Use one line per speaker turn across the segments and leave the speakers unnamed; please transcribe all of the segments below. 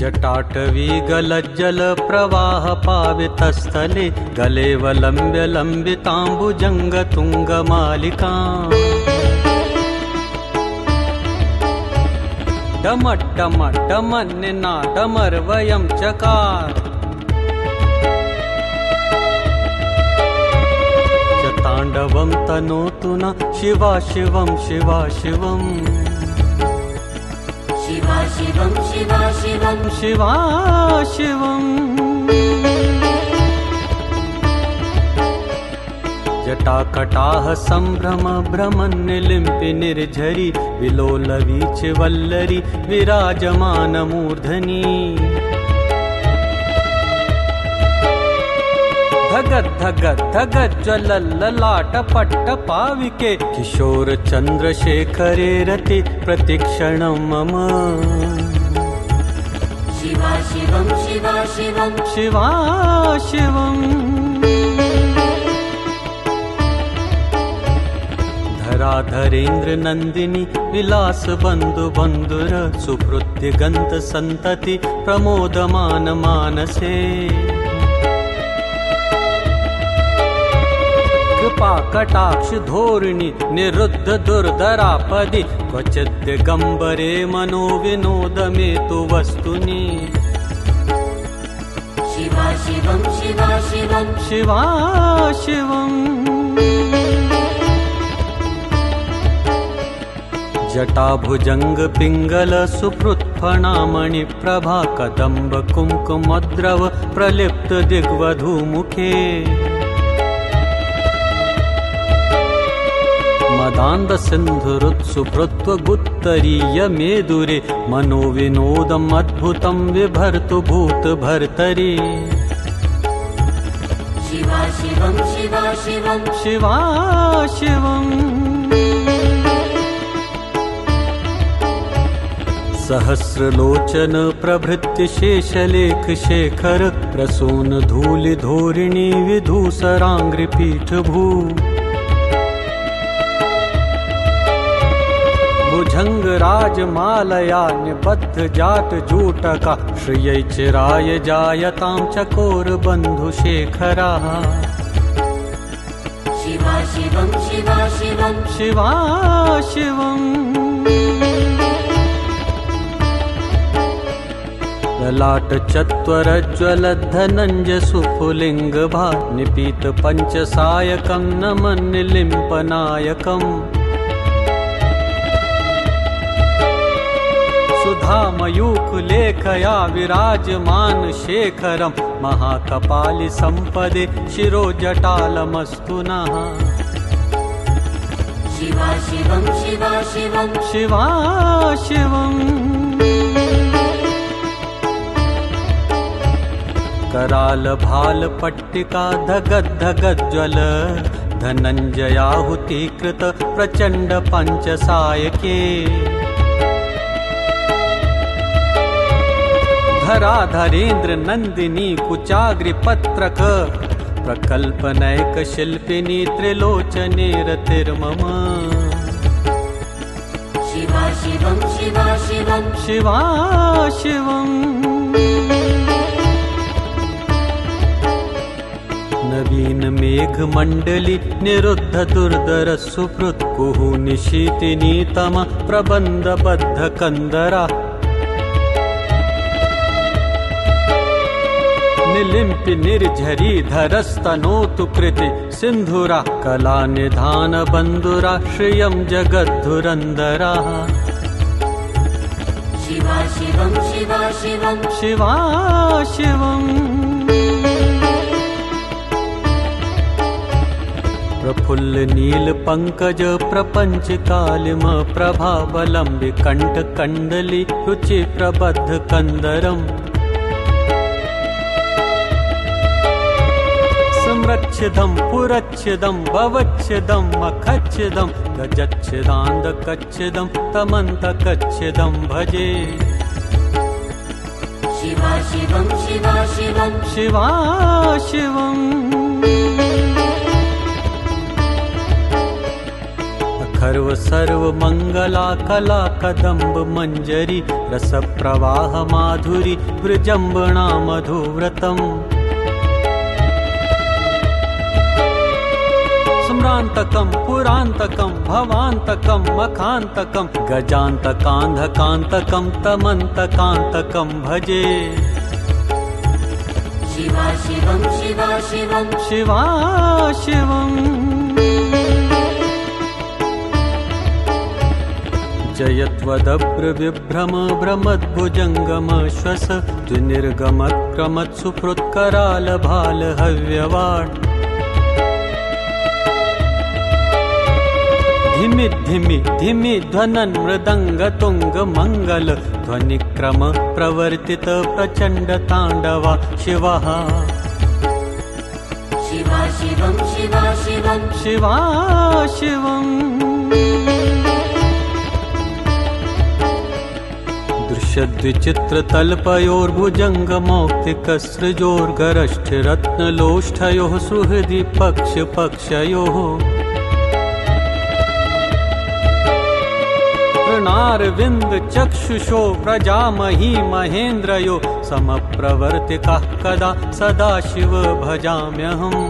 जटाटवी गलज्जल प्रवाह पावितस्थले गलेवलम्ब्य लम्बिताम्बुजङ्ग तुङ्गमालिका डमड्डमड्डमन्निनादमर्वयं चकार च ताण्डवं तनोतु न शिवा शिवं शिवा शिवम्
शिवा शिवं शिवा शिवं
शिवा शिवम् जटाकटाह सम्भ्रम भ्रमन्निलिम्पि निर्झरि विलोलवीच वल्लरी विराजमान मूर्धनि धगद् धगद् धगद् ज्वलल्ललाट पट्ट पाविके किशोर चन्द्रशेखरे रति प्रतिक्षणं मम
शिवा शिवं शिवा शिवं
शिवा शिवम् धराधरेन्द्र नन्दिनी विलास बन्धु बन्धुर सुहृद्य गन्त सन्तति प्रमोदमान मानसे कृपा कटाक्ष धोरिणि निरुद्ध दुर्धरापदि क्वचिद् दिगम्बरे मनो विनोदमेतु वस्तुनि
शिवा शिवं शिवा शिवं
शिवा शिवम् जटाभुजंग पिंगल सुपृत्फणामणि प्रभा कदम्ब कुंकुमद्रव प्रलिप्त दिग्वधूमुखे मदान्द सिन्धुरुत्सुभृत्व गुत्तरीय मेदुरे मनोविनोदम् अद्भुतं विभर्तु भूत भर्तरि
शिवा शिवं शिवा शिवं
शिवा शिवम् सहस्रलोचन प्रभृत्य शेषलेख शेखर प्रसून धूलि धोरिणी विधूसराङ्घ्रिपीठ भू भुजंग राजमालया निबद्ध जाट जूटका श्रियै चिराय जायतां चकोर बन्धु शेखरा
शिवा शिवं शिवा शिवं
शिवा शिवम् ललाट चत्वरज्वल धनञ्ज सुफुलिंग भा निपीत पंचसायकं नमन्निलिम्पनायकम् सुधामयूखलेखया विराजमान शेखरं महाकपालि संपदे शिरोजटालमस्तु नः
शिवा शिवं शिवा शिवं
शिवा शिवम् कराल भाल पट्टिका धगद् धगद् ज्वल धनञ्जयाहुतीकृत प्रचण्ड पंचसायके धराधरेन्द्र नन्दिनी कुचाग्रि पत्रक प्रकल्पनैक शिल्पिनी त्रिलोचने रतिर्मम
शिवा शिवं शिवा शिवं
शिवा शिवम् नवीन मेघ मंडली निरुद्ध दुर्धर सुहृत् कुहु निशीतिनी तम प्रबंध बद्ध कंदरा निलिम्पि निर्झरी धरस्तनोतु कृति सिंधुरा कला निधान बंधुरा श्रियं जगद्धुरंदरा
शिवा शिवं शिवा शिवं
शिवा शिवम् प्रफुल्ल नील पंकज प्रपंच कालिम प्रभावलंबि कंठ कंडली रुचि प्रबद्ध कंदरम् संरक्षिदं पुरच्छिदं भवच्छिदं मखच्छिदं गजच्छिदान्द कच्छिदं तमन्त कच्छिदं भजे
शिवा शिवं शिवा शिवं
शिवा शिवम् खर्व सर्व मंगला कला कदम्ब मंजरी रस प्रवाह माधुरी विजृंभणा मधुव्रतम् सम्रान्तकं पुरान्तकं भवान्तकं मखान्तकं गजान्तकान्धकान्तकं तमन्तकान्तकं भजे
शिवा शिवं शिवा शिवं
शिवा शिवम् जयत्वदभ्रविभ्रम भ्रमद्भुजङ्गम श्वस द्विनिर्गमत्क्रमत्सुहृत्कराल भाल हव्यवाट् धिमि धिमि धिमि ध्वनन् मृदङ्ग तुङ्ग मङ्गल ध्वनिक्रम प्रवर्तित प्रचण्ड ताण्डवा शिवः
शिवा शिवं शिवा शिवं
शिवा शिवम् दृश्यद्विचित्रतल्पयोर्भुजङ्गमौक्तिकसृजोर्गरष्ठरत्नलोष्ठयोः सुहृदि पक्षयोः तृणारविन्द चक्षुषो प्रजामही महेन्द्रयो समप्रवर्तिकाः कदा सदा शिव भजाम्यहम्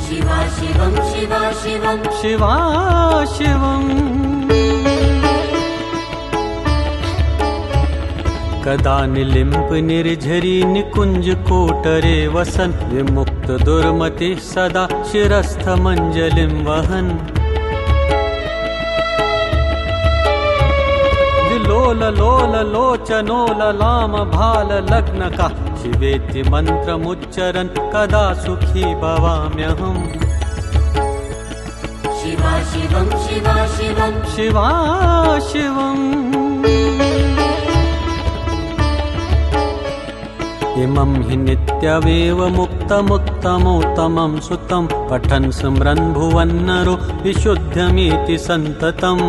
शिवा शिवं शिवा शिवं
शिवा शिवम् कदा निलिम्प निर्झरी निकुञ्ज कोटरे वसन् विमुक्त दुर्मतिः सदा शिरस्थ मञ्जलिं वहन् लोल लोल लोचनो ललाम भाल लग्नका शिवेति मन्त्रमुच्चरन् कदा सुखी भवाम्यहम्
शिवा शिवं शिवा शिवं
शिवा शिवम् इमं हि नित्यमेव मुक्तमुत्तमोत्तमं सुतं पठन् स्मरन् भुवन्नरो विशुद्धमिति सन्ततम्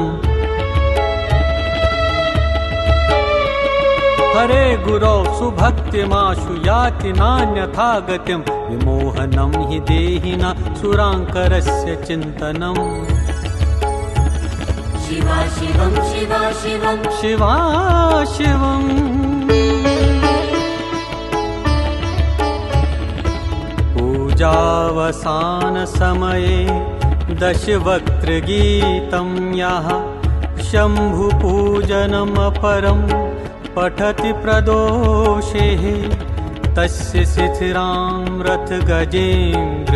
हरे गुरौ सुभक्तिमाशु याति नान्यथा गतिं विमोहनं हि देहिना सुराङ्करस्य चिन्तनम्
शिवा शिवं शिवा शिवं
शिवा शिवम् पूजावसानसमये दशवक्त्रगीतं यः शम्भुपूजनमपरम् पठति प्रदोषेः तस्य शिथिरां रथगजेन्द्र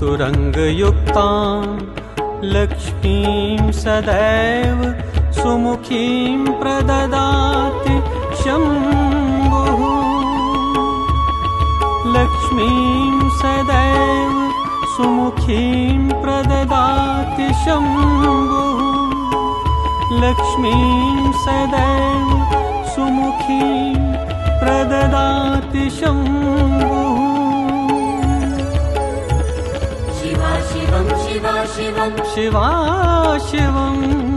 तुरङ्गयुक्तां लक्ष्मीं सदैव सुमुखीं प्रददाति शम्भुः लक्ष्मीं सदैव सुमुखीं प्रददाति शम्भुः लक्ष्मीं सदैव सुमुखीं प्रददाति शम्भुः
शिवा शिवं शिवा शिवं
शिवा शिवम्